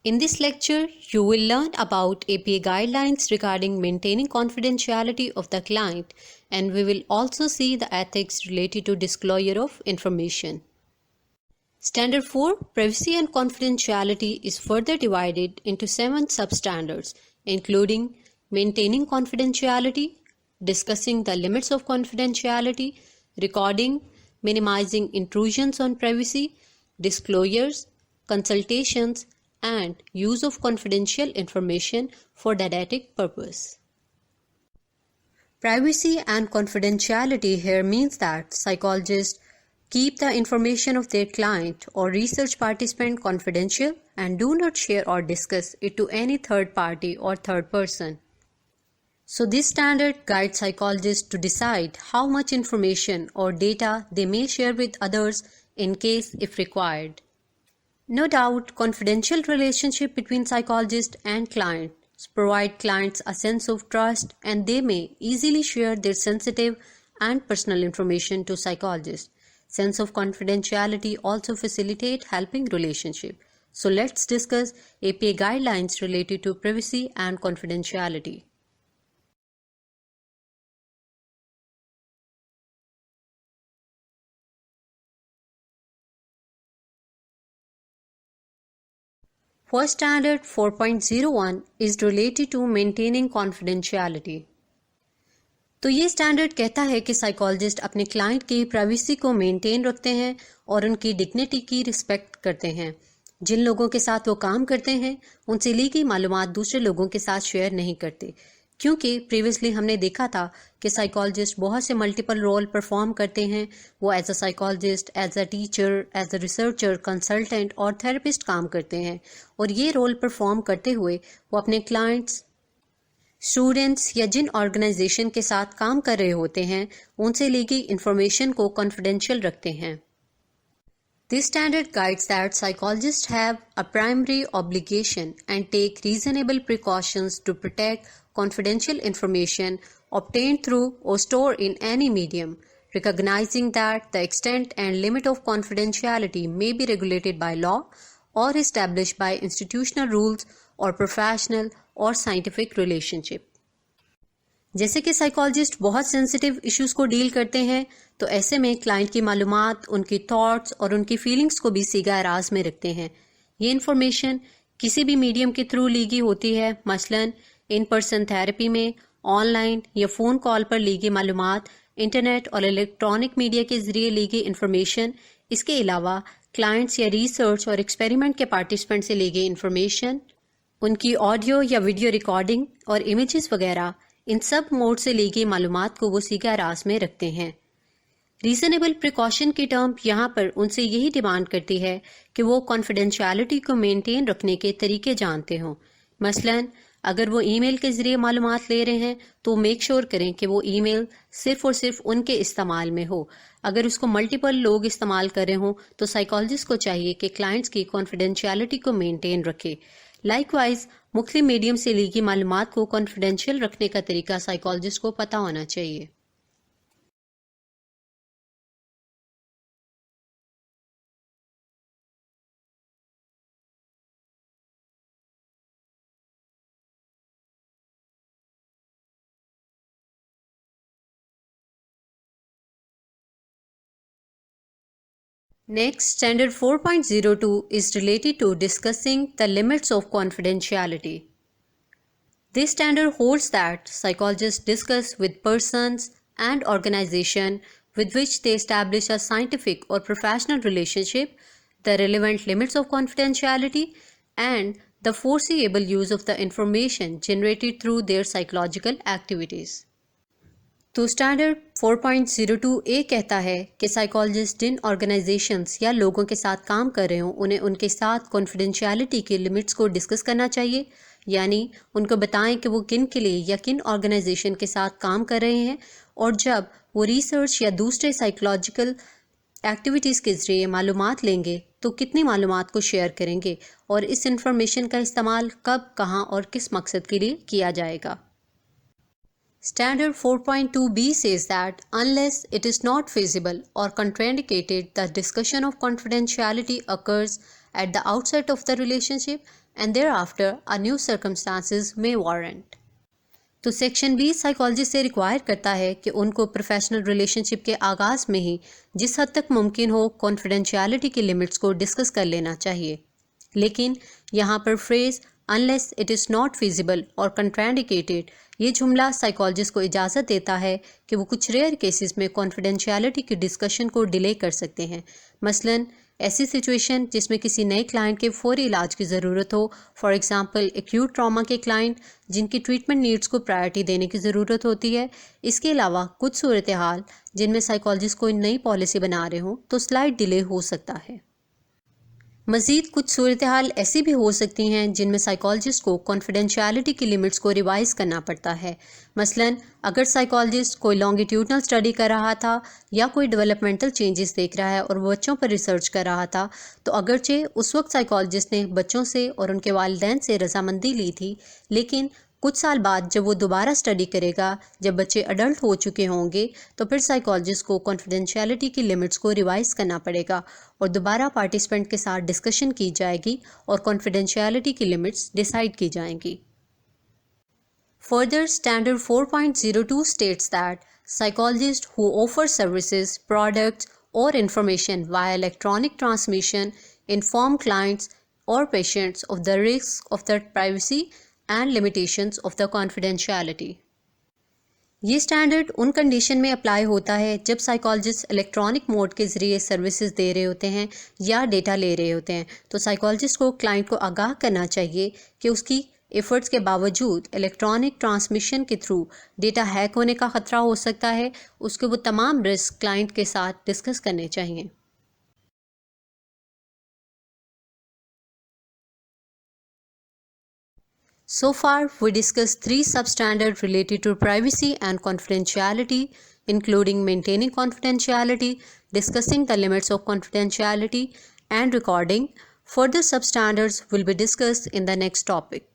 In this lecture, you will learn about APA guidelines regarding maintaining confidentiality of the client, and we will also see the ethics related to disclosure of information. Standard 4, Privacy and Confidentiality, is further divided into 7 substandards, including maintaining confidentiality, discussing the limits of confidentiality, recording, minimizing intrusions on privacy, disclosures, consultations, and use of confidential information for didactic purpose. Privacy and confidentiality here means that psychologists keep the information of their client or research participant confidential and do not share or discuss it to any third party or third person. So this standard guides psychologists to decide how much information or data they may share with others in case if required. No doubt, confidential relationship between psychologist and client provide clients a sense of trust, and they may easily share their sensitive and personal information to psychologists. Sense of confidentiality also facilitate helping relationship. So let's discuss APA guidelines related to privacy and confidentiality. First standard 4.01 is related to maintaining confidentiality. तो ये standard कहता है कि psychologist अपने client की privacy को maintain रखते हैं और उनकी डिग्निटी की रिस्पेक्ट करते हैं। जिन लोगों के साथ वो काम करते हैं उनसे ली गई मालूमात दूसरे लोगों के साथ शेयर नहीं करते, क्योंकि प्रीवियसली हमने देखा था कि साइकोलॉजिस्ट बहुत से मल्टीपल रोल परफॉर्म करते हैं। वो as a psychologist, as a teacher, as a researcher, consultant और थेरेपिस्ट काम करते हैं, और ये रोल परफॉर्म करते हुए वो अपने क्लाइंट्स, स्टूडेंट्स या जिन ऑर्गेनाइजेशन के साथ काम कर रहे होते हैं उनसे ली गई इंफॉर्मेशन को कॉन्फिडेंशियल रखते हैं। This standard guides that psychologists have a primary obligation and take reasonable precautions to protect confidential information obtained through or stored in any medium, recognizing that the extent and limit of confidentiality may be regulated by law or established by institutional rules or professional और scientific relationship. जैसे कि psychologist बहुत sensitive issues को deal करते हैं, तो ऐसे में क्लाइंट की मालूमात, उनकी थॉट्स और उनकी फीलिंग्स को भी सीगा राज में रखते हैं। ये इन्फॉर्मेशन किसी भी मीडियम के थ्रू ली गई होती है, मसलन इन पर्सन थेरेपी में, ऑनलाइन या फ़ोन कॉल पर ली गई मालूमात, इंटरनेट और इलेक्ट्रॉनिक मीडिया के जरिए ली गई इन्फॉर्मेशन। इसके अलावा क्लाइंट्स या रिसर्च और एक्सपेरिमेंट के पार्टिसिपेंट से ली गई इन्फॉर्मेशन, उनकी ऑडियो या वीडियो रिकॉर्डिंग और इमेजेस वगैरह, इन सब मोड से ली गई मालूमात को वो सीगा राज में रखते हैं। रीजनेबल प्रिकॉशन की टर्म यहाँ पर उनसे यही डिमांड करती है कि वो कॉन्फिडेंशियलिटी को मेंटेन रखने के तरीके जानते हों। मसलन अगर वो ईमेल के जरिए मालूमात ले रहे हैं तो मेक श्योर करें कि वो ईमेल सिर्फ और सिर्फ उनके इस्तेमाल में हो। अगर उसको मल्टीपल लोग इस्तेमाल कर रहे हों तो साइकोलॉजिस्ट को चाहिए कि क्लाइंट्स की कॉन्फिडेंशियलिटी को मेंटेन रखे। लाइकवाइज मुख्तलिफ मीडियम से ली गई मालूमात को कॉन्फिडेंशियल रखने का तरीका साइकोलॉजिस्ट को पता होना चाहिए। Next, Standard 4.02 is related to discussing the limits of confidentiality. This standard holds that psychologists discuss with persons and organizations with which they establish a scientific or professional relationship the relevant limits of confidentiality and the foreseeable use of the information generated through their psychological activities. तो standard 4.02A कहता है कि psychologist जिन organisations या लोगों के साथ काम कर रहे हों उन्हें उनके साथ कॉन्फिडेंशियलिटी के लिमिट्स को डिस्कस करना चाहिए, यानी उनको बताएं कि वो किन के लिए या किन ऑर्गेनाइजेशन के साथ काम कर रहे हैं, और जब वो रिसर्च या दूसरे साइकोलॉजिकल एक्टिविटीज़ के ज़रिए मालूमात लेंगे तो कितनी मालूमात को शेयर करेंगे और इस इंफॉर्मेशन का इस्तेमाल कब, कहाँ और किस मकसद के लिए किया जाएगा। Standard 4.2b says that unless it is not feasible or contraindicated, the discussion of confidentiality occurs at the outset of the relationship and thereafter a new circumstances may warrant. तो सेक्शन 20 साइकोलॉजिस्ट से require करता है कि उनको professional relationship के आगाज़ में ही जिस हद तक मुमकिन हो कॉन्फिडेंशियलिटी की लिमिट्स को डिस्कस कर लेना चाहिए, लेकिन यहाँ पर phrase unless it is not feasible और कंट्राइंडिकेटेड ये जुमला साइकोलॉजिस्ट को इजाज़त देता है कि वो कुछ रेयर केसेस में कॉन्फिडेंशियलिटी की डिस्कशन को डिले कर सकते हैं। मसलन ऐसी सिचुएशन जिसमें किसी नए क्लाइंट के फौरी इलाज की ज़रूरत हो, फॉर एग्जांपल एक्यूट ट्रॉमा के क्लाइंट जिनकी ट्रीटमेंट नीड्स को प्रायोरिटी देने की ज़रूरत होती है। इसके अलावा कुछ सूरत हाल जिनमें साइकोलॉजिस्ट कोई नई पॉलिसी बना रहे हों तो स्लाइट डिले हो सकता है। मज़ीद कुछ सूरत हाल ऐसी भी हो सकती हैं जिनमें साइकोलॉजिस्ट को कॉन्फिडेंशियलिटी की लिमिट्स को रिवाइज़ करना पड़ता है। मसलन अगर साइकोलॉजिस्ट कोई लॉन्गिट्यूडनल स्टडी कर रहा था या कोई डेवलपमेंटल चेंजेस देख रहा है और वो बच्चों पर रिसर्च कर रहा था, तो अगरचे उस वक्त साइकोलॉजिस्ट ने बच्चों से और उनके वालिदैन से रजामंदी ली थी, लेकिन कुछ साल बाद जब वो दोबारा स्टडी करेगा, जब बच्चे अडल्ट हो चुके होंगे, तो फिर साइकोलॉजिस्ट को कॉन्फिडेंशियलिटी की लिमिट्स को रिवाइज़ करना पड़ेगा और दोबारा पार्टिसिपेंट के साथ डिस्कशन की जाएगी और कॉन्फिडेंशियलिटी की लिमिट्स डिसाइड की जाएंगी। Further, Standard 4.02 states that psychologists who offer services, products, or information via electronic transmission inform clients or patients of the risks of their privacy and limitations of the confidentiality. ये standard उन condition में apply होता है जब psychologist electronic mode के ज़रिए services दे रहे होते हैं या डेटा ले रहे होते हैं, तो साइकोलॉजिस्ट को क्लाइंट को आगाह करना चाहिए कि उसकी एफर्ट्स के बावजूद इलेक्ट्रॉनिक ट्रांसमिशन के थ्रू डेटा हैक होने का ख़तरा हो सकता है। उसके वो तमाम रिस्क क्लाइंट के साथ डिस्कस करने चाहिए। So far, we discussed 3 substandards related to privacy and confidentiality, including maintaining confidentiality, discussing the limits of confidentiality, and recording. Further substandards will be discussed in the next topic.